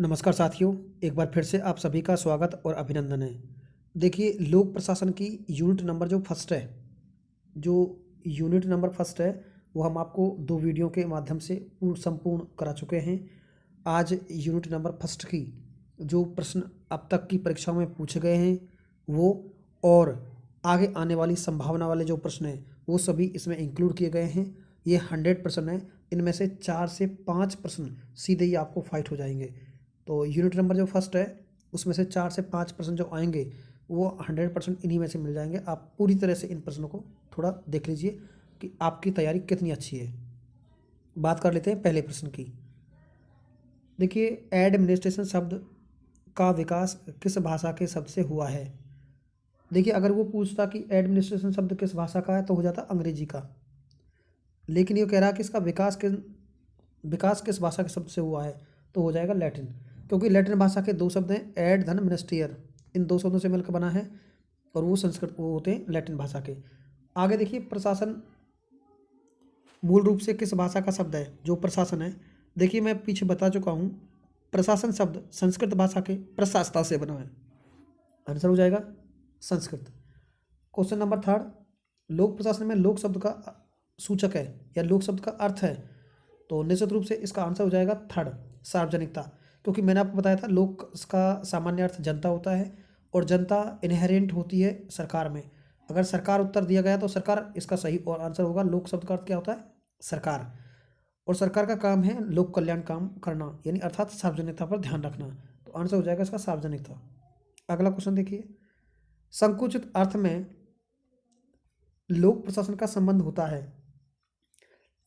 नमस्कार साथियों, एक बार फिर से आप सभी का स्वागत और अभिनंदन है। देखिए, लोक प्रशासन की यूनिट नंबर जो फर्स्ट है, जो यूनिट नंबर फर्स्ट है, वो हम आपको 2 वीडियो के माध्यम से संपूर्ण करा चुके हैं। आज यूनिट नंबर फर्स्ट की जो प्रश्न अब तक की परीक्षाओं में पूछे गए हैं वो, और आगे आने वाली संभावना वाले जो प्रश्न हैं वो सभी इसमें इंक्लूड किए गए हैं। ये 100 प्रश्न है, इनमें से 4 से 5 प्रश्न सीधे ही आपको फाइट हो जाएंगे। तो यूनिट नंबर जो फर्स्ट है उसमें से 4 से 5% जो आएंगे वो 100% इन्हीं में से मिल जाएंगे। आप पूरी तरह से इन प्रश्नों को थोड़ा देख लीजिए कि आपकी तैयारी कितनी अच्छी है। बात कर लेते हैं पहले प्रश्न की। देखिए, एडमिनिस्ट्रेशन शब्द का विकास किस भाषा के शब्द से हुआ है। देखिए, अगर वो पूछता कि एडमिनिस्ट्रेशन शब्द किस भाषा का है तो हो जाता अंग्रेजी का, लेकिन ये कह रहा है कि इसका विकास किस भाषा के शब्द से हुआ है तो हो जाएगा लैटिन, क्योंकि लैटिन भाषा के 2 शब्द हैं, एड धन मिनिस्टियर, इन 2 शब्दों से मिलकर बना है और वो होते हैं लैटिन भाषा के। आगे देखिए, प्रशासन मूल रूप से किस भाषा का शब्द है। जो प्रशासन है, देखिए मैं पीछे बता चुका हूँ, प्रशासन शब्द संस्कृत भाषा के प्रशासता से बना है। आंसर हो जाएगा संस्कृत। क्वेश्चन नंबर थर्ड, लोक प्रशासन में लोक शब्द का सूचक है या लोक शब्द का अर्थ है, तो निश्चित रूप से इसका आंसर हो जाएगा थर्ड, सार्वजनिकता। क्योंकि मैंने आपको बताया था लोक का सामान्य अर्थ जनता होता है और जनता इनहेरेंट होती है सरकार में। अगर सरकार उत्तर दिया गया तो सरकार इसका सही और आंसर होगा। लोक शब्द का अर्थ क्या होता है? सरकार। और सरकार का काम है लोक कल्याण काम करना, यानी अर्थात सार्वजनिकता पर ध्यान रखना। तो आंसर हो जाएगा इसका सार्वजनिकता। अगला क्वेश्चन देखिए, संकुचित अर्थ में लोक प्रशासन का संबंध होता है।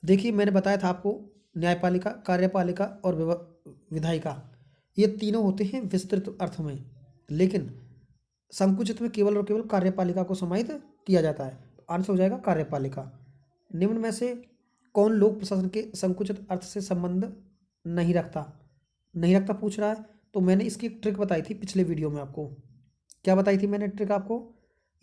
देखिए, मैंने बताया था आपको, न्यायपालिका, कार्यपालिका और विधायिका, ये तीनों होते हैं विस्तृत अर्थ में, लेकिन संकुचित में केवल और केवल कार्यपालिका को समाहित किया जाता है। तो आंसर हो जाएगा कार्यपालिका। निम्न में से कौन लोक प्रशासन के संकुचित अर्थ से संबंध नहीं रखता पूछ रहा है। तो मैंने इसकी एक ट्रिक बताई थी पिछले वीडियो में आपको। क्या बताई थी मैंने ट्रिक आपको?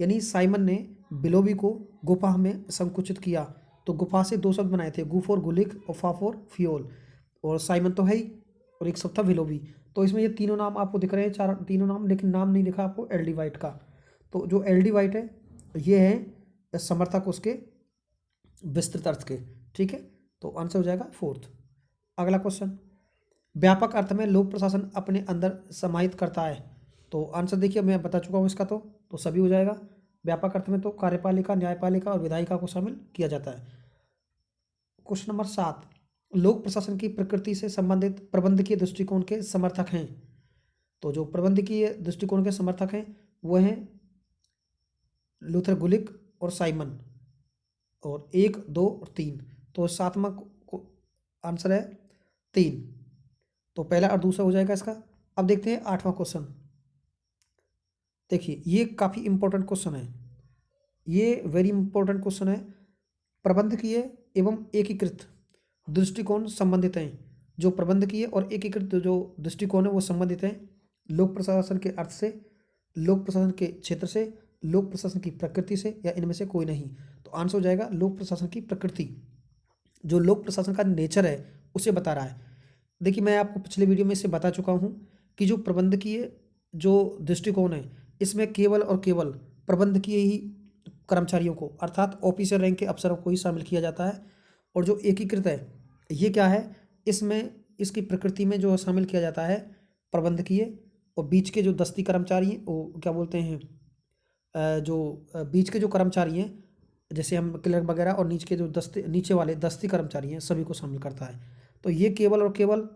यानी साइमन ने बिलोबी को गुफा में संकुचित किया, तो गुफा से 2 शब्द बनाए थे, गु फॉर गुलिक और फा फॉर फियोल, और साइमन तो है ही, और एक शब्द था विलोबी। तो इसमें ये तीनों नाम आपको दिख रहे हैं, तीनों नाम, लेकिन नाम नहीं लिखा आपको एल डी वाइट का। तो जो एल डी वाइट है ये है समर्थक उसके विस्तृत अर्थ के। ठीक है, तो आंसर हो जाएगा फोर्थ। अगला क्वेश्चन, व्यापक अर्थ में लोक प्रशासन अपने अंदर समाहित करता है। तो आंसर देखिए, मैं बता चुका हूँ इसका, तो सभी हो जाएगा। व्यापक अर्थ में तो कार्यपालिका, न्यायपालिका और विधायिका को शामिल किया जाता है। क्वेश्चन नंबर 7, लोक प्रशासन की प्रकृति से संबंधित प्रबंधकीय दृष्टिकोण के समर्थक हैं। तो जो प्रबंधकीय दृष्टिकोण के समर्थक हैं वो हैं लूथर गुलिक और साइमन, और 1, 2 और 3। तो 7वां आंसर है 3। तो पहला और दूसरा हो जाएगा इसका। अब देखते हैं 8वां क्वेश्चन। देखिए, ये काफ़ी इंपॉर्टेंट क्वेश्चन है, ये वेरी इंपॉर्टेंट क्वेश्चन है। प्रबंधकीय एवं एकीकृत दृष्टिकोण संबंधित हैं। जो प्रबंधकीय और एकीकृत जो दृष्टिकोण है वो संबंधित हैं लोक प्रशासन के अर्थ से, लोक प्रशासन के क्षेत्र से, लोक प्रशासन की प्रकृति से, या इनमें से कोई नहीं। तो आंसर हो जाएगा लोक प्रशासन की प्रकृति। जो लोक प्रशासन का नेचर है उसे बता रहा है। देखिए, मैं आपको पिछले वीडियो में इसे बता चुका हूँ कि जो प्रबंधकीय जो दृष्टिकोण है इसमें केवल और केवल प्रबंधकीय ही कर्मचारियों को, अर्थात ऑफिसर रैंक के अफसरों को ही शामिल किया जाता है। और जो एकीकृत है ये क्या है, इसमें इसकी प्रकृति में जो शामिल किया जाता है प्रबंधकीय, और बीच के जो दस्ती कर्मचारी हैं वो क्या बोलते हैं, जो बीच के जो कर्मचारी हैं जैसे हम क्लर्क वगैरह, और नीचे वाले दस्ती कर्मचारी हैं, सभी को शामिल करता है। तो ये केवल और केवल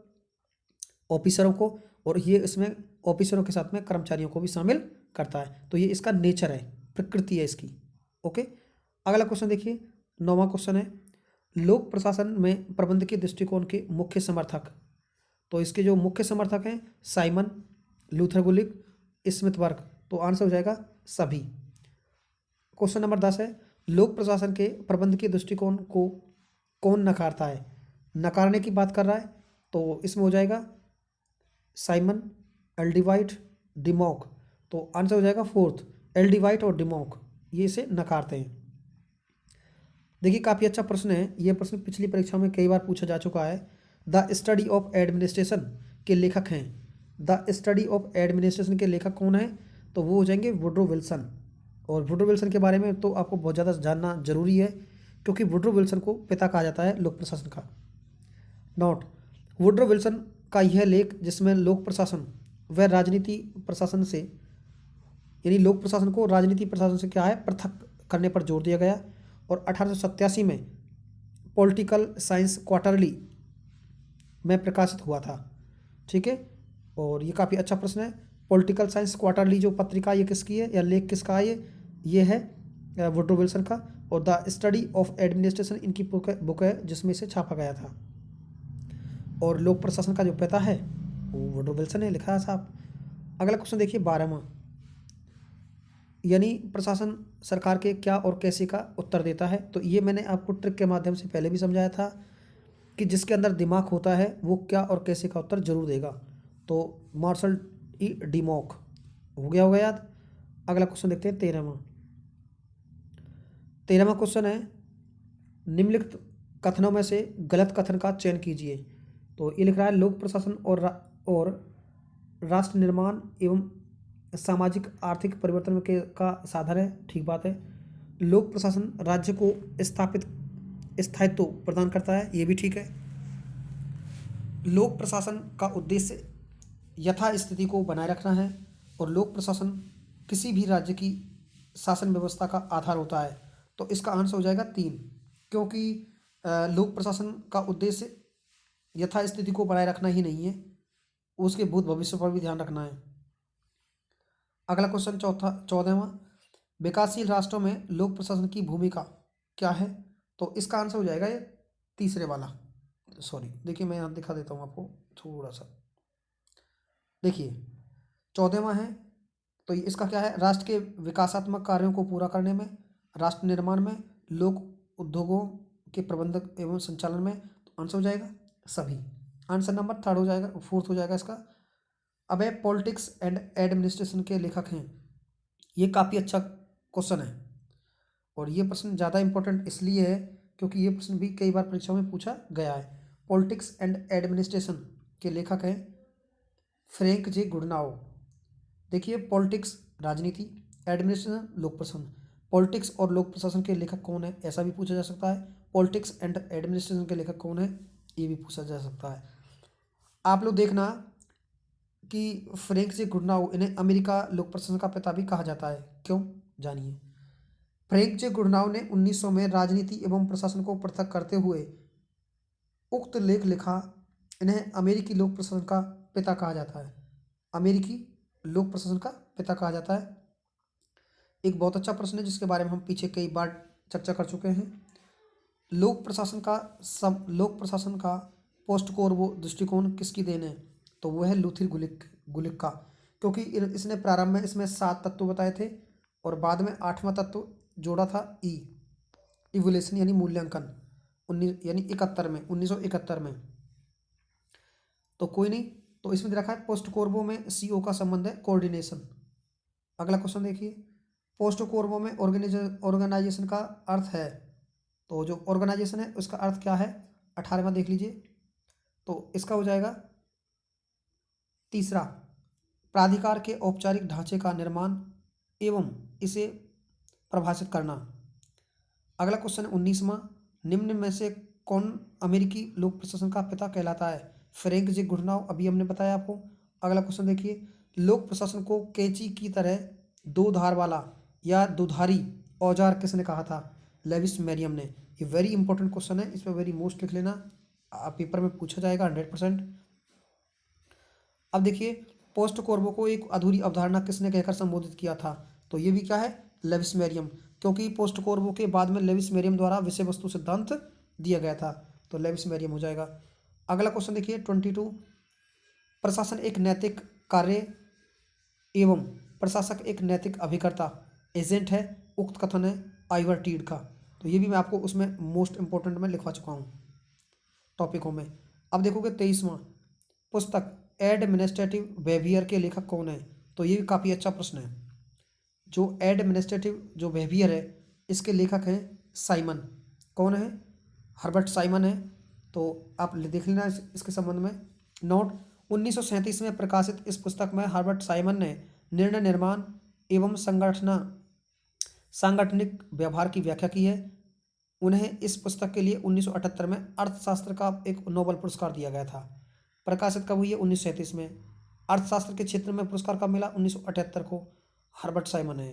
ऑफिसरों को, और ये इसमें ऑफिसरों के साथ में कर्मचारियों को भी शामिल करता है। तो ये इसका नेचर है, प्रकृति है इसकी। ओके, अगला क्वेश्चन देखिए, 9वां क्वेश्चन है, लोक प्रशासन में प्रबंधकीय दृष्टिकोण के मुख्य समर्थक। तो इसके जो मुख्य समर्थक हैं साइमन, लूथर गुलिक, स्मिथबर्ग। तो आंसर हो जाएगा सभी। क्वेश्चन नंबर 10 है, लोक प्रशासन के प्रबंधकीय दृष्टिकोण को कौन नकारता है। नकारने की बात कर रहा है, तो इसमें हो जाएगा साइमन, एल डी वाइट, डिमॉक। तो आंसर हो जाएगा फोर्थ, एल डी वाइट और डिमॉक, ये इसे नकारते हैं। देखिए, काफ़ी अच्छा प्रश्न है ये। प्रश्न पिछली परीक्षा में कई बार पूछा जा चुका है। द स्टडी ऑफ एडमिनिस्ट्रेशन के लेखक हैं द स्टडी ऑफ एडमिनिस्ट्रेशन के लेखक कौन है? तो वो हो जाएंगे वुड्रो विल्सन। और वुड्रो विल्सन के बारे में तो आपको बहुत ज़्यादा जानना जरूरी है, क्योंकि वुड्रो विल्सन को पिता कहा जाता है लोक प्रशासन का। नोट, वुड्रो विल्सन का यह लेख जिसमें लोक प्रशासन व राजनीति प्रशासन से, यानी लोक प्रशासन को राजनीति प्रशासन से क्या है, पृथक करने पर जोर दिया गया। और 1887 में पॉलिटिकल साइंस क्वार्टरली में प्रकाशित हुआ था। ठीक है, और ये काफ़ी अच्छा प्रश्न है। पॉलिटिकल साइंस क्वार्टरली जो पत्रिका, ये किसकी है या लेख किसका है? ये है वुड्रो विल्सन का। और द स्टडी ऑफ एडमिनिस्ट्रेशन इनकी बुक है जिसमें इसे छापा गया था। और लोक प्रशासन का जो पिता है वो वुड्रो विल्सन ने लिखा है साहब। अगला क्वेश्चन देखिए 12वां, यानी प्रशासन सरकार के क्या और कैसे का उत्तर देता है। तो ये मैंने आपको ट्रिक के माध्यम से पहले भी समझाया था कि जिसके अंदर दिमाग होता है वो क्या और कैसे का उत्तर जरूर देगा। तो मार्शल ई डिमॉक हो गया होगा याद। अगला क्वेश्चन देखते हैं 13वां क्वेश्चन है, निम्नलिखित कथनों में से गलत कथन का चयन कीजिए। तो ये लिख रहा है लोक प्रशासन और राष्ट्र निर्माण एवं सामाजिक आर्थिक परिवर्तन के का साधन है। ठीक बात है। लोक प्रशासन राज्य को स्थायित्व प्रदान करता है, ये भी ठीक है। लोक प्रशासन का उद्देश्य यथास्थिति को बनाए रखना है और लोक प्रशासन किसी भी राज्य की शासन व्यवस्था का आधार होता है। तो इसका आंसर हो जाएगा 3, क्योंकि लोक प्रशासन का उद्देश्य यथास्थिति को बनाए रखना ही नहीं है, उसके भूत भविष्य पर भी ध्यान रखना है। अगला क्वेश्चन 14वां, विकासशील राष्ट्रों में लोक प्रशासन की भूमिका क्या है? तो इसका आंसर हो जाएगा ये तीसरे वाला। सॉरी, देखिए मैं यहाँ दिखा देता हूँ आपको थोड़ा सा। देखिए 14वां है, तो इसका क्या है, राष्ट्र के विकासात्मक कार्यों को पूरा करने में, राष्ट्र निर्माण में, लोक उद्योगों के प्रबंधक एवं संचालन में। तो आंसर हो जाएगा सभी। आंसर नंबर 3 हो जाएगा, 4 हो जाएगा इसका। अब है पॉलिटिक्स एंड एडमिनिस्ट्रेशन के लेखक हैं। ये काफ़ी अच्छा क्वेश्चन है और ये प्रश्न ज़्यादा इंपॉर्टेंट इसलिए है क्योंकि ये प्रश्न भी कई बार परीक्षाओं में पूछा गया है। पॉलिटिक्स एंड एडमिनिस्ट्रेशन के लेखक हैं फ्रैंक जे गुडनाओ। देखिए पॉलिटिक्स राजनीति, एडमिनिस्ट्रेशन लोक प्रशासन। पॉलिटिक्स और लोक प्रशासन के लेखक कौन है, ऐसा भी पूछा जा सकता है। पॉलिटिक्स एंड एडमिनिस्ट्रेशन के लेखक कौन है, ये भी पूछा जा सकता है। आप लोग देखना कि फ्रैंक जे गुडनाओ, इन्हें अमेरिका लोक प्रशासन का पिता भी कहा जाता है। क्यों, जानिए। फ्रैंक जे गुडनाओ ने 1900 में राजनीति एवं प्रशासन को पृथक करते हुए उक्त लेख लिखा। इन्हें अमेरिकी लोक प्रशासन का पिता कहा जाता है। अमेरिकी लोक प्रशासन का पिता कहा जाता है। एक बहुत अच्छा प्रश्न है जिसके बारे में हम पीछे कई बार चर्चा कर चुके हैं। लोक प्रशासन का पोस्ट कोर्बो दृष्टिकोण किसकी देन है? तो वह है लूथर गुलिक का, क्योंकि इसने प्रारंभ में इसमें 7 तत्व बताए थे और बाद में 8वां तत्व जोड़ा था इवोल्यूशन यानी मूल्यांकन 1971 में। तो कोई नहीं, तो इसमें दे रखा है पोस्ट कोर्बो में सीओ का संबंध है कोऑर्डिनेशन। अगला क्वेश्चन देखिए, पोस्ट कोर्बो में ऑर्गेनाइजेशन का अर्थ है। तो जो ऑर्गेनाइजेशन है उसका अर्थ क्या है, 18वां देख लीजिए। तो इसका हो जाएगा तीसरा, प्राधिकार के औपचारिक ढांचे का निर्माण एवं इसे परिभाषित करना। अगला क्वेश्चन 19वां, निम्न में से कौन अमेरिकी लोक प्रशासन का पिता कहलाता है? फ्रैंक जे गुडनाओ, अभी हमने बताया आपको। अगला क्वेश्चन देखिए, लोक प्रशासन को कैंची की तरह 2 धार वाला या दुधारी औजार किसने कहा था? लेविस मेरियम ने। ये वेरी इंपॉर्टेंट क्वेश्चन है, इस पर वेरी मोस्ट लिख लेना, पेपर में पूछा जाएगा 100%। अब देखिए, पोस्ट कोर्बो को एक अधूरी अवधारणा किसने कहकर संबोधित किया था? तो ये भी क्या है, लेविस मेरियम, क्योंकि पोस्ट कोर्बो के बाद में लेविस मेरियम द्वारा विषय वस्तु सिद्धांत दिया गया था। तो लेविस मेरियम हो जाएगा। अगला क्वेश्चन देखिए 22, प्रशासन एक नैतिक कार्य एवं प्रशासक एक नैतिक अभिकर्ता एजेंट है। उक्त कथन है आइवर टीड का। तो ये भी मैं आपको उसमें मोस्ट इंपॉर्टेंट में लिखवा चुका हूँ टॉपिकों में। अब देखोगे 23वां, पुस्तक एडमिनिस्ट्रेटिव बिहेवियर के लेखक कौन है? तो ये भी काफ़ी अच्छा प्रश्न है। जो एडमिनिस्ट्रेटिव जो बिहेवियर है इसके लेखक हैं साइमन। कौन है? हर्बर्ट साइमन है। तो आप देख लेना इसके संबंध में। नोट, 1937 में प्रकाशित इस पुस्तक में हर्बर्ट साइमन ने निर्णय निर्माण एवं सांगठनिक व्यवहार की व्याख्या की है। उन्हें इस पुस्तक के लिए 1978 में अर्थशास्त्र का एक नोबेल पुरस्कार दिया गया था। प्रकाशित कब हुई है? 1937 में। अर्थशास्त्र के क्षेत्र में पुरस्कार कब मिला? 1978 को। हर्बर्ट साइमन है।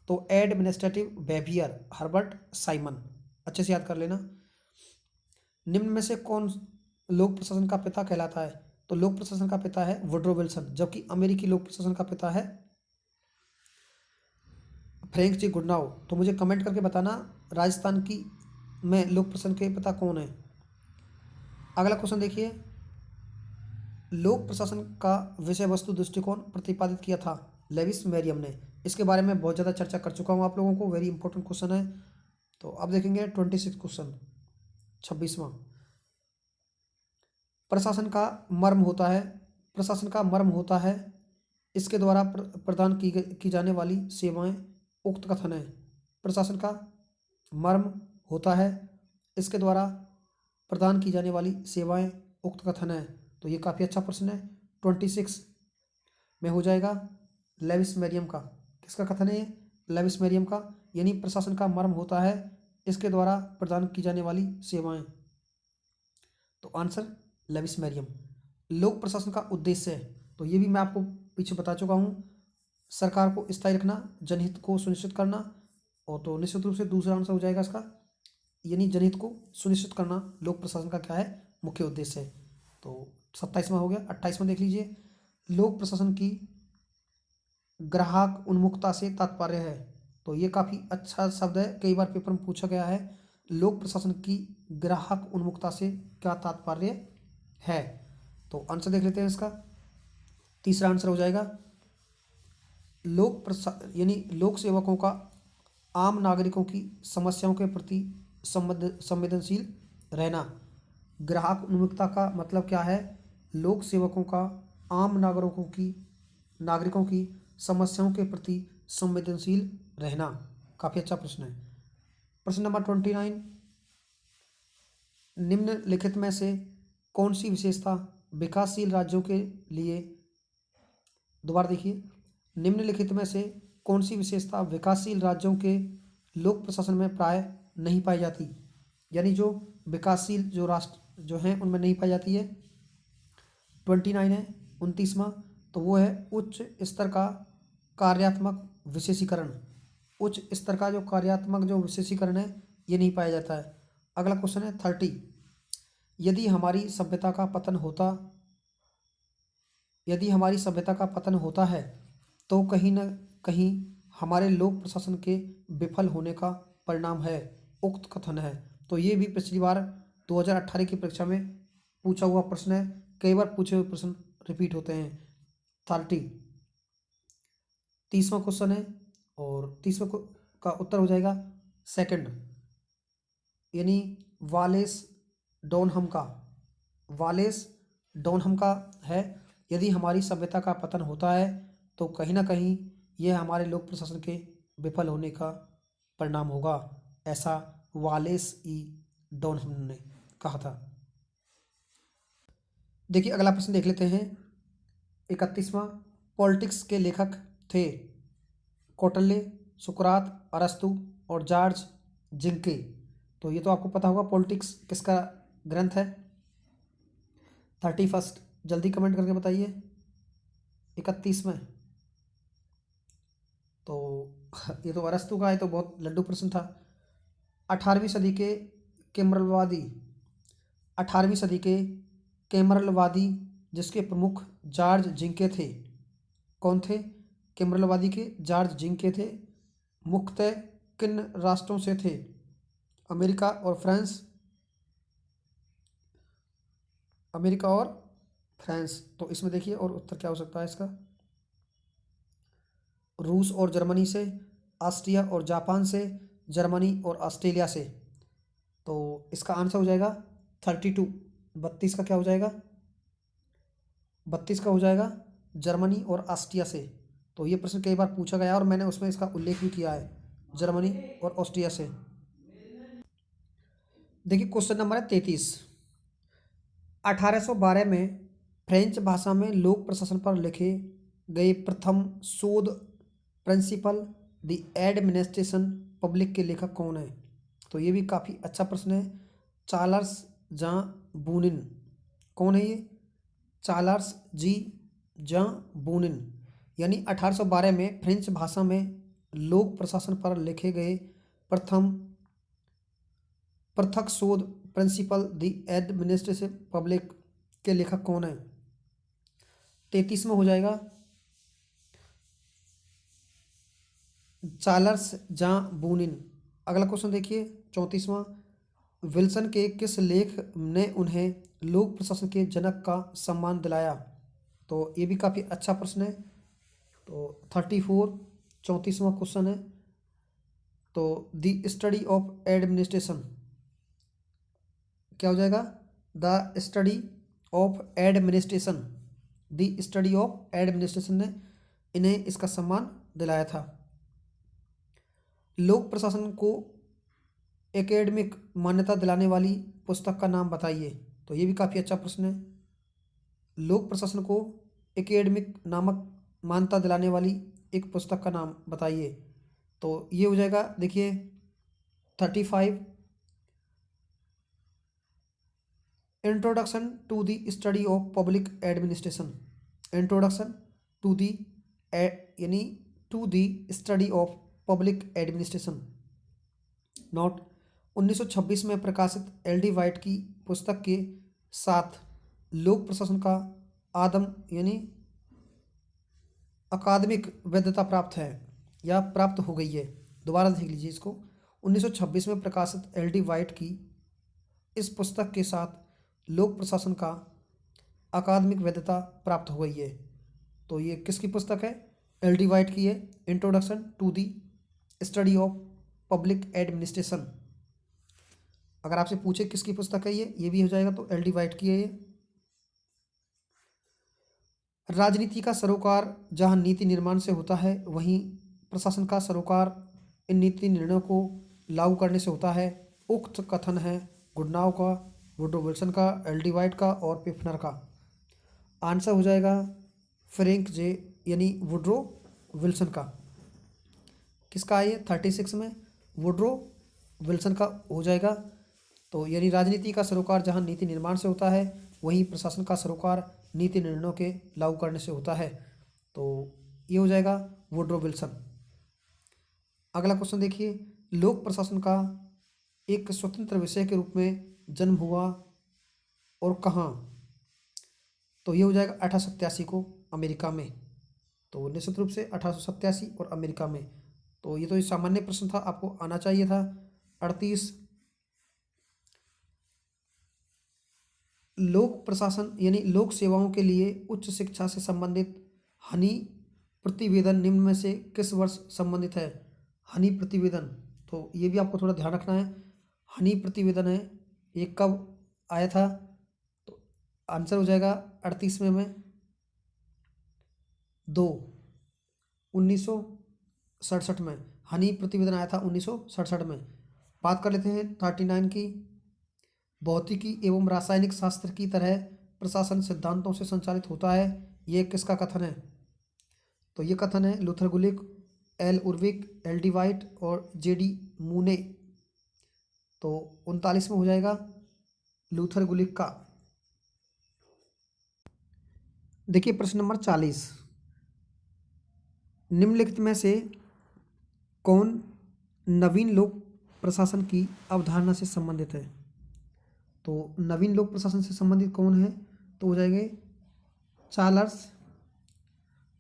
तो एडमिनिस्ट्रेटिव बिहेवियर, हर्बर्ट साइमन, अच्छे से याद कर लेना। निम्न में से कौन लोक प्रशासन का पिता कहलाता है? तो लोक प्रशासन का पिता है वुडरो विल्सन, जबकि अमेरिकी लोक प्रशासन का पिता है फ्रैंक जी गुडनाउ। तो मुझे कमेंट करके बताना राजस्थान की में लोक प्रशासन के पिता कौन है। अगला क्वेश्चन देखिए, लोक प्रशासन का विषय वस्तु दृष्टिकोण प्रतिपादित किया था लेविस मेरियम ने। इसके बारे में बहुत ज़्यादा चर्चा कर चुका हूँ आप लोगों को, वेरी इंपॉर्टेंट क्वेश्चन है। तो अब देखेंगे 26 क्वेश्चन, 26वां। प्रशासन का मर्म होता है, प्रशासन का मर्म होता है इसके द्वारा प्रदान की जाने वाली सेवाएं, उक्त कथन है। प्रशासन का मर्म होता है इसके द्वारा प्रदान की जाने वाली सेवाएं, उक्त कथन है। तो ये काफ़ी अच्छा प्रश्न है। 26 में हो जाएगा लेविस मेरियम का। किसका कथन है ये? लेविस मेरियम का। यानी प्रशासन का मर्म होता है इसके द्वारा प्रदान की जाने वाली सेवाएं। तो आंसर लेविस मेरियम। लोक प्रशासन का उद्देश्य है, तो ये भी मैं आपको पीछे बता चुका हूँ, सरकार को स्थायी रखना, जनहित को सुनिश्चित करना। और तो निश्चित रूप से दूसरा आंसर हो जाएगा इसका, यानी जनहित को सुनिश्चित करना लोक प्रशासन का क्या है? मुख्य उद्देश्य है। तो 27वां हो गया। 28वां देख लीजिए, लोक प्रशासन की ग्राहक उन्मुखता से तात्पर्य है। तो ये काफ़ी अच्छा शब्द है, कई बार पेपर में पूछा गया है। लोक प्रशासन की ग्राहक उन्मुखता से क्या तात्पर्य है? तो आंसर देख लेते हैं इसका। तीसरा आंसर हो जाएगा यानी लोक सेवकों का आम नागरिकों की समस्याओं के प्रति संवेदनशील रहना। ग्राहक उन्मुखता का मतलब क्या है? लोक सेवकों का आम नागरिकों की समस्याओं के प्रति संवेदनशील रहना। काफ़ी अच्छा प्रश्न है। प्रश्न नंबर 29, निम्नलिखित में से कौन सी विशेषता विकासशील राज्यों के लिए, दोबारा देखिए, निम्नलिखित में से कौन सी विशेषता विकासशील राज्यों के लोक प्रशासन में प्राय नहीं पाई जाती? यानी जो विकासशील जो राष्ट्र जो हैं उनमें नहीं पाई जाती है। 29 है 29वां, तो वो है उच्च स्तर का कार्यात्मक विशेषीकरण। उच्च स्तर का जो कार्यात्मक जो विशेषीकरण है ये नहीं पाया जाता है। अगला क्वेश्चन है 30, यदि हमारी सभ्यता का पतन होता है तो कहीं न कहीं हमारे लोक प्रशासन के विफल होने का परिणाम है, उक्त कथन है। तो ये भी पिछली बार 2018 की परीक्षा में पूछा हुआ प्रश्न है, कई बार पूछे हुए प्रश्न रिपीट होते हैं। 30वां क्वेश्चन है, और 30वें का उत्तर हो जाएगा सेकंड, यानी वालेस डोनहम का है। यदि हमारी सभ्यता का पतन होता है तो कहीं ना कहीं यह हमारे लोक प्रशासन के विफल होने का परिणाम होगा, ऐसा वालेस ई डोनहम ने कहा था। देखिए अगला प्रश्न देख लेते हैं 31वां, पॉलिटिक्स के लेखक थे कौटिल्य, सुकरात, अरस्तु और जॉर्ज जिंके। तो ये तो आपको पता होगा पॉलिटिक्स किसका ग्रंथ है। 31, जल्दी कमेंट करके बताइए। 31 में तो ये तो अरस्तु का है, तो बहुत लड्डू प्रश्न था। 18वीं सदी के केम्ब्रलवादी 18वीं सदी के केम्ब्रलवादी जिसके प्रमुख जॉर्ज जिंके थे। कौन थे? केम्ब्रलवादी के जॉर्ज जिंके थे। मुख्यतः किन राष्ट्रों से थे? अमेरिका और फ्रांस। तो इसमें देखिए और उत्तर क्या हो सकता है इसका, रूस और जर्मनी से, ऑस्ट्रिया और जापान से, जर्मनी और ऑस्ट्रेलिया से। तो इसका आंसर हो जाएगा 32, 32 का क्या हो जाएगा? 32 का हो जाएगा जर्मनी और ऑस्ट्रिया से। तो ये प्रश्न कई बार पूछा गया और मैंने उसमें इसका उल्लेख भी किया है, जर्मनी और ऑस्ट्रिया से। देखिए क्वेश्चन नंबर है 33, 1812 में फ्रेंच भाषा में लोक प्रशासन पर लिखे गए प्रथम शोध प्रिंसिपल द एडमिनिस्ट्रेशन पब्लिक के लेखक कौन है? तो ये भी काफ़ी अच्छा प्रश्न है। चार्ल्स जां बूनिन। कौन है ये? चार्ल्स जी जां बूनिन। यानी 1812 में फ्रेंच भाषा में लोक प्रशासन पर लिखे गए प्रथम पृथक शोध प्रिंसिपल द एडमिनिस्ट्रेशन पब्लिक के लेखक कौन है? 33 में हो जाएगा चार्ल्स जां बूनिन। अगला क्वेश्चन देखिए 34वां। विल्सन के किस लेख ने उन्हें लोक प्रशासन के जनक का सम्मान दिलाया? तो ये भी काफ़ी अच्छा प्रश्न है। तो 34 34वां क्वेश्चन है। तो द स्टडी ऑफ एडमिनिस्ट्रेशन क्या हो जाएगा? The study of administration. The study of administration ने इन्हें इसका सम्मान दिलाया था। लोक प्रशासन को एकेडमिक मान्यता दिलाने वाली पुस्तक का नाम बताइए। तो ये भी काफ़ी अच्छा प्रश्न है। लोक प्रशासन को एकेडमिक नामक मान्यता दिलाने वाली एक पुस्तक का नाम बताइए। तो ये हो जाएगा देखिए 35 introduction to the study of public administration. Introduction to the यानी to the study of public administration. Note 1926 में प्रकाशित एल.डी. वाइट की पुस्तक के साथ लोक प्रशासन का आदम यानी अकादमिक वैधता प्राप्त है या प्राप्त हो गई है। दोबारा देख लीजिए इसको। 1926 में प्रकाशित एल.डी. वाइट की इस पुस्तक के साथ लोक प्रशासन का अकादमिक वैधता प्राप्त हो गई है। तो ये किसकी पुस्तक है? एल.डी. वाइट की है। Introduction to the study of public administration. अगर आपसे पूछे किसकी पुस्तक है ये भी हो जाएगा। तो एल.डी. वाइट की है ये। राजनीति का सरोकार जहाँ नीति निर्माण से होता है वहीं प्रशासन का सरोकार इन नीति निर्णयों को लागू करने से होता है। उक्त कथन है गुडनाव का, वुड्रो विल्सन का, एल.डी. वाइट का और पिफनर का। आंसर हो जाएगा फ्रैंक जे यानी वुड्रो विल्सन का। किसका है ये? 36 में वुड्रो विल्सन का हो जाएगा। तो यानी राजनीति का सरोकार जहाँ नीति निर्माण से होता है वहीं प्रशासन का सरोकार नीति निर्णयों के लागू करने से होता है। तो ये हो जाएगा वुड्रो विल्सन। अगला क्वेश्चन देखिए। लोक प्रशासन का एक स्वतंत्र विषय के रूप में जन्म हुआ और कहाँ? तो ये हो जाएगा 1887 को अमेरिका में। तो निश्चित रूप से 1887 और अमेरिका में। तो ये तो सामान्य प्रश्न था, आपको आना चाहिए था। 38 लोक प्रशासन यानी लोक सेवाओं के लिए उच्च शिक्षा से संबंधित हनी प्रतिवेदन निम्न में से किस वर्ष संबंधित है? हनी प्रतिवेदन, तो ये भी आपको थोड़ा ध्यान रखना है। हनी प्रतिवेदन है ये कब आया था? तो आंसर हो जाएगा 38वें में 1967 में हनी प्रतिवेदन आया था 1967 में। बात कर लेते हैं 39 की। भौतिकी एवं रासायनिक शास्त्र की तरह प्रशासन सिद्धांतों से संचालित होता है, ये किसका कथन है? तो ये कथन है लूथर गुलिक, एल उर्विक, एल.डी. वाइट और जे.डी. मूने। तो 39 में हो जाएगा लूथर गुलिक का। देखिए प्रश्न नंबर 40। निम्नलिखित में से कौन नवीन लोक प्रशासन की अवधारणा से संबंधित है? तो नवीन लोक प्रशासन से संबंधित कौन है? तो हो जाएंगे चार्ल्स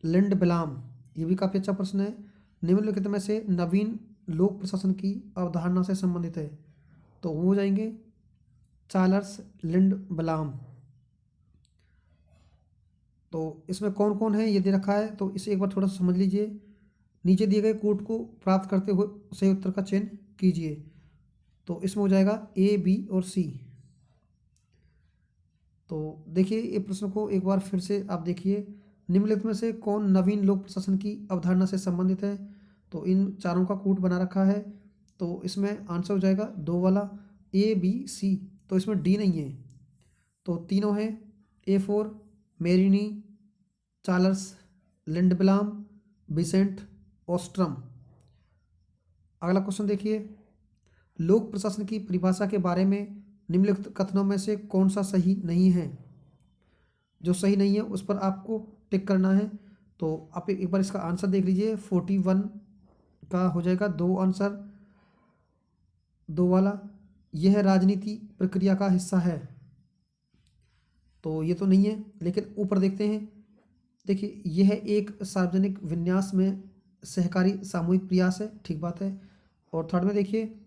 लिंडब्लाम। ये भी काफ़ी अच्छा प्रश्न है। निम्नलिखित में से नवीन लोक प्रशासन की अवधारणा से संबंधित है, तो वो हो जाएंगे चार्ल्स लिंडब्लाम। तो इसमें कौन कौन है ये दे रखा है, तो इसे एक बार थोड़ा सा समझ लीजिए। नीचे दिए गए कोड को प्राप्त करते हुए सही उत्तर का चयन कीजिए। तो इसमें हो जाएगा ए, बी और सी। तो देखिए ये प्रश्न को एक बार फिर से आप देखिए। निम्नलिखित में से कौन नवीन लोक प्रशासन की अवधारणा से संबंधित है? तो इन चारों का कूट बना रखा है। तो इसमें आंसर हो जाएगा 2 वाला ए, बी, सी। तो इसमें डी नहीं है। तो तीनों है A4, मेरिनी, चार्ल्स लिंडब्लाम, विसेंट ओस्ट्रम। अगला क्वेश्चन देखिए, लोक प्रशासन की परिभाषा के बारे में निम्नलिखित कथनों में से कौन सा सही नहीं है। जो सही नहीं है उस पर आपको टिक करना है। तो आप एक बार इसका आंसर देख लीजिए। 41 का हो जाएगा दो आंसर, दो वाला। यह राजनीति प्रक्रिया का हिस्सा है, तो ये तो नहीं है। लेकिन ऊपर देखते हैं, देखिए यह एक सार्वजनिक विन्यास में सहकारी सामूहिक प्रयास है, ठीक बात है। और थर्ड में देखिए,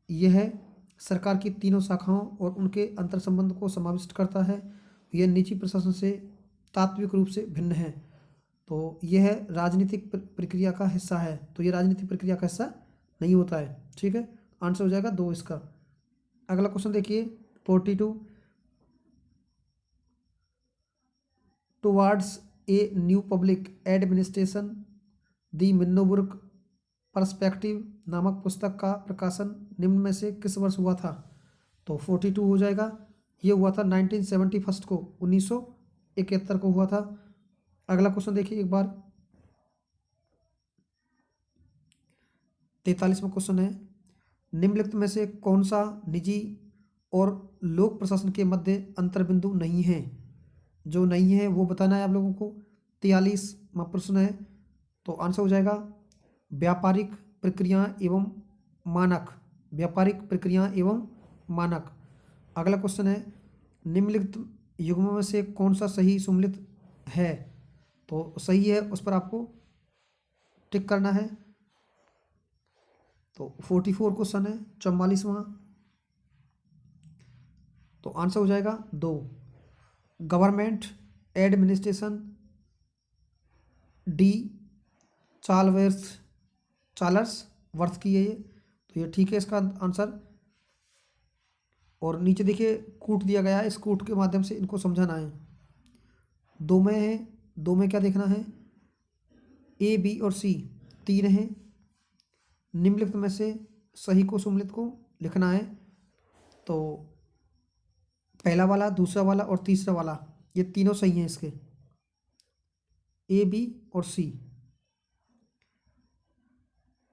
यह सरकार की तीनों शाखाओं और उनके अंतर संबंध को समाविष्ट करता है। यह निजी प्रशासन से तात्विक रूप से भिन्न है, तो यह राजनीतिक प्रक्रिया का हिस्सा है। तो यह राजनीतिक प्रक्रिया का हिस्सा नहीं होता है, ठीक है। आंसर हो जाएगा दो इसका। अगला क्वेश्चन देखिए 42, towards a new public administration the Minnowbrook perspective नामक पुस्तक का प्रकाशन निम्न में से किस वर्ष हुआ था। तो 42 हो जाएगा। ये हुआ था 1971 को, 1971 को हुआ था। अगला क्वेश्चन देखिए एक बार, 43वां क्वेश्चन है, निम्नलिखित में से कौन सा निजी और लोक प्रशासन के मध्य अंतर बिंदु नहीं है। जो नहीं है वो बताना है आप लोगों को। 43वां प्रश्न है, तो आंसर हो जाएगा व्यापारिक प्रक्रियाएं एवं मानक। व्यापारिक प्रक्रियाएं एवं मानक। अगला क्वेश्चन है, निम्नलिखित युग्मों में से कौन सा सही सुमेलित है। तो सही है उस पर आपको टिक करना है। तो 44 क्वेश्चन है, 44वां। तो आंसर हो जाएगा दो। Government administration D Charles worth की है ये, तो ये ठीक है इसका आंसर। और नीचे देखिए कूट दिया गया है, इस कूट के माध्यम से इनको समझाना है। दो में है, दो में क्या देखना है, ए बी और सी तीन है। निम्नलिखित में से सही को सुमेलित को लिखना है। तो पहला वाला, दूसरा वाला और तीसरा वाला, ये तीनों सही हैं इसके, ए बी और सी।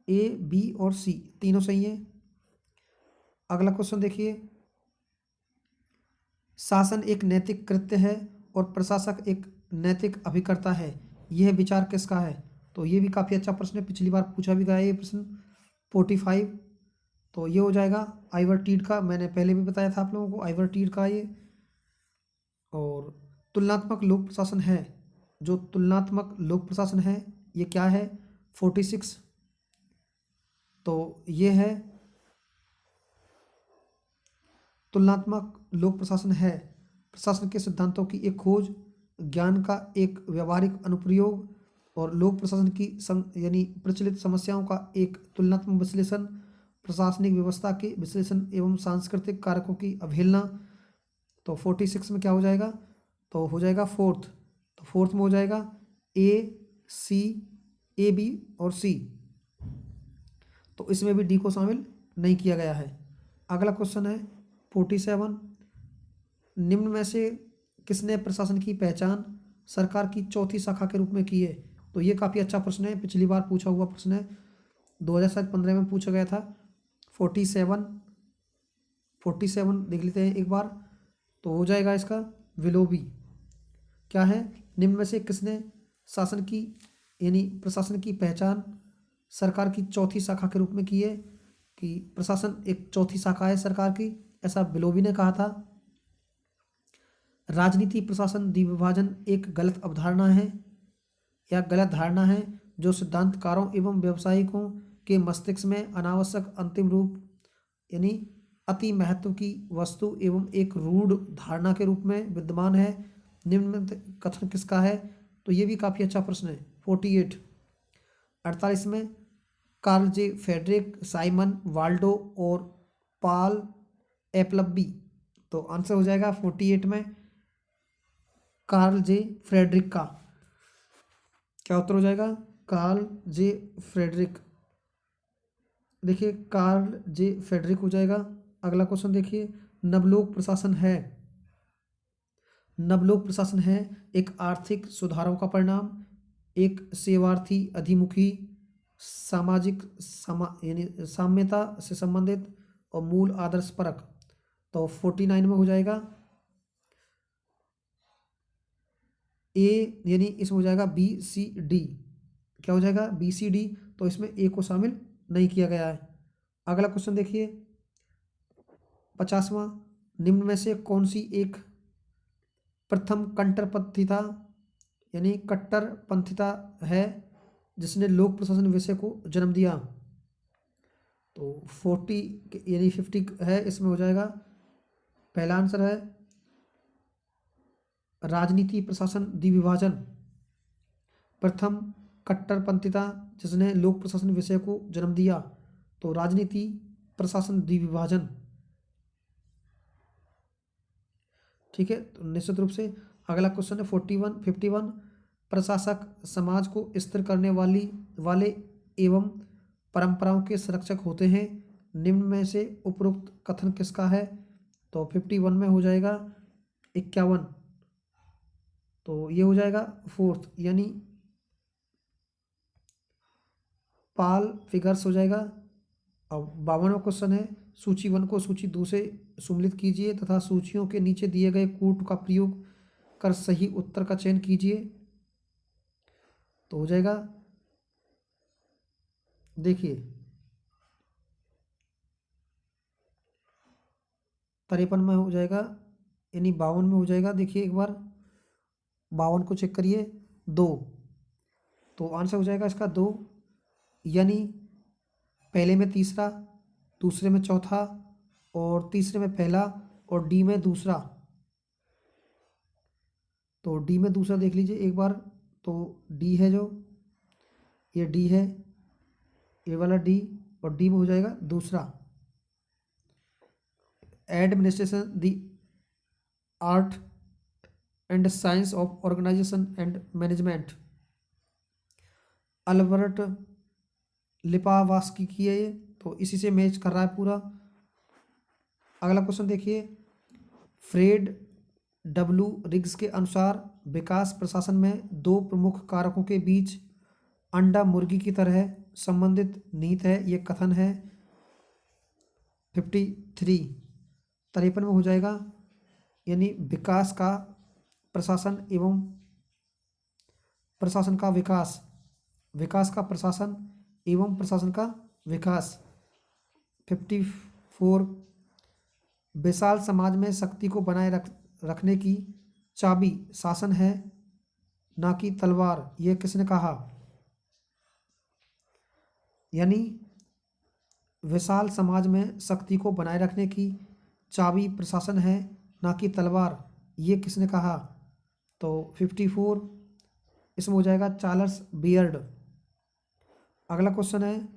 ए बी और सी तीनों सही हैं। अगला क्वेश्चन देखिए, शासन एक नैतिक कृत्य है और प्रशासक एक नैतिक अभिकर्ता है, यह विचार किसका है। तो ये भी काफ़ी अच्छा प्रश्न है, पिछली बार पूछा भी गया है ये प्रश्न। 45, तो ये हो जाएगा आइवर्टीड का। मैंने पहले भी बताया था आप लोगों को आइवर्टीड का ये। और तुलनात्मक लोक प्रशासन है, जो तुलनात्मक लोक प्रशासन है ये क्या है, 46। तो ये है तुलनात्मक लोक प्रशासन है प्रशासन के सिद्धांतों की एक खोज, ज्ञान का एक व्यवहारिक अनुप्रयोग और लोक प्रशासन की यानी प्रचलित समस्याओं का एक तुलनात्मक विश्लेषण, प्रशासनिक व्यवस्था के विश्लेषण एवं सांस्कृतिक कारकों की अवहेलना। तो 46 में क्या हो जाएगा, तो हो जाएगा फोर्थ। तो फोर्थ में हो जाएगा ए सी, ए बी और सी। तो इसमें भी डी को शामिल नहीं किया गया है। अगला क्वेश्चन है 47, निम्न में से किसने प्रशासन की पहचान सरकार की चौथी शाखा के रूप में की है। तो ये काफ़ी अच्छा प्रश्न है, पिछली बार पूछा हुआ प्रश्न है, 2015 में पूछा गया था। 47 देख लेते हैं एक बार। तो हो जाएगा इसका विलोबी। क्या है, निम्न में से किसने शासन की यानी प्रशासन की पहचान सरकार की चौथी शाखा के रूप में की है, कि प्रशासन एक चौथी शाखा है सरकार की, ऐसा विलोबी ने कहा था। राजनीति प्रशासन द्विविभाजन एक गलत अवधारणा है या गलत धारणा है, जो सिद्धांतकारों एवं व्यावसायिकों के मस्तिष्क में अनावश्यक अंतिम रूप यानी अति महत्व की वस्तु एवं एक रूढ़ धारणा के रूप में विद्यमान है। निम्न में कथन किसका है। तो ये भी काफ़ी अच्छा प्रश्न है। 48 में कार्ल जे फ्रेडरिक, साइमन वाल्डो और पॉल एपलबी। तो आंसर हो जाएगा 48 में कार्ल जे फ्रेडरिक का। क्या उत्तर हो जाएगा, कार्ल जे फ्रेडरिक। देखिए कार्ल जे फ्रेडरिक हो जाएगा। अगला क्वेश्चन देखिए, नवलोक प्रशासन है नवलोक प्रशासन है एक आर्थिक सुधारों का परिणाम, एक सेवार्थी अधिमुखी, सामाजिक यानी साम्यता से संबंधित और मूल आदर्श परक। तो 49 में हो जाएगा ए, यानी इसमें हो जाएगा बी सी डी। क्या हो जाएगा? B C D. तो इसमें ए को शामिल नहीं किया गया है। अगला क्वेश्चन देखिए 50वां, निम्न में से कौन सी एक प्रथम कट्टरपंथीता यानी कट्टरपंथीता है जिसने लोक प्रशासन विषय को जन्म दिया? तो 40 यानी 50 है, इसमें हो जाएगा पहला आंसर है राजनीति प्रशासन द्विविभाजन। प्रथम कट्टरपंथीता जिसने लोक प्रशासन विषय को जन्म दिया, तो राजनीति प्रशासन द्विविभाजन। ठीक है, तो निश्चित रूप से अगला क्वेश्चन है 51 प्रशासक समाज को स्थिर करने वाले एवं परंपराओं के संरक्षक होते हैं। निम्न में से उपरोक्त कथन किसका है? तो 51 में हो जाएगा 51। तो ये हो जाएगा फोर्थ, यानी पाल फिगर्स हो जाएगा। अब 52वां क्वेश्चन है सूची 1 को सूची 2 से सम्मिलित कीजिए तथा सूचियों के नीचे दिए गए कूट का प्रयोग कर सही उत्तर का चयन कीजिए। तो हो जाएगा, देखिए 53 में हो जाएगा, यानी 52 में हो जाएगा। देखिए एक बार 52 को चेक करिए, 2। तो आंसर हो जाएगा इसका 2, यानी पहले में तीसरा, दूसरे में चौथा और तीसरे में पहला और डी में दूसरा। तो डी में दूसरा देख लीजिए एक बार, तो डी है जो ये डी है, ये वाला डी, और डी में हो जाएगा दूसरा। Administration the art and science of organisation and management, Albert Lepawsky की है ये, तो इसी से मैच कर रहा है पूरा। अगला क्वेश्चन देखिए फ्रेड डब्ल्यू रिग्स के अनुसार विकास प्रशासन में दो प्रमुख कारकों के बीच अंडा मुर्गी की तरह संबंधित निहित है, ये कथन है। 53 में हो जाएगा, यानी विकास का प्रशासन एवं प्रशासन का विकास, विकास का प्रशासन एवं प्रशासन का विकास। 54 विशाल समाज में शक्ति को बनाए रखने की चाबी शासन है ना कि तलवार, यह किसने कहा? यानी विशाल समाज में शक्ति को बनाए रखने की चाबी प्रशासन है ना कि तलवार, ये किसने कहा? तो 54 इसमें हो जाएगा चार्ल्स बियर्ड। अगला क्वेश्चन है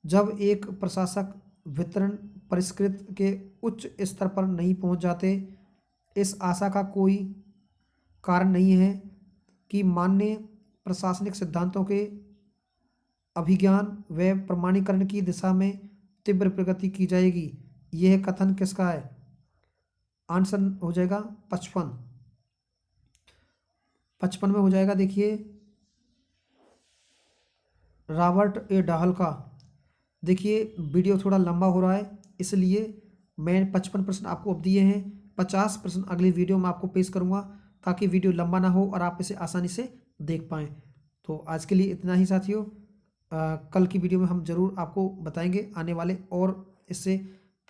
जब एक प्रशासक वितरण परिष्कृत के उच्च स्तर पर नहीं पहुंच जाते, इस आशा का कोई कारण नहीं है कि मान्य प्रशासनिक सिद्धांतों के अभिज्ञान व प्रमाणीकरण की दिशा में तीव्र प्रगति की जाएगी, यह कथन किसका है? आंसर हो जाएगा 55 में हो जाएगा, देखिए रॉबर्ट ए डाहल का। देखिए वीडियो थोड़ा लंबा हो रहा है, इसलिए मैं 55% आपको अब दिए हैं, 50% अगली वीडियो में आपको पेश करूंगा ताकि वीडियो लंबा ना हो और आप इसे आसानी से देख पाएँ। तो आज के लिए इतना ही साथियों, कल की वीडियो में हम ज़रूर आपको बताएंगे आने वाले और इससे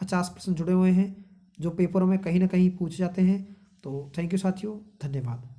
50% जुड़े हुए हैं जो पेपरों में कहीं ना कहीं पूछे जाते हैं। तो थैंक यू साथियों, धन्यवाद।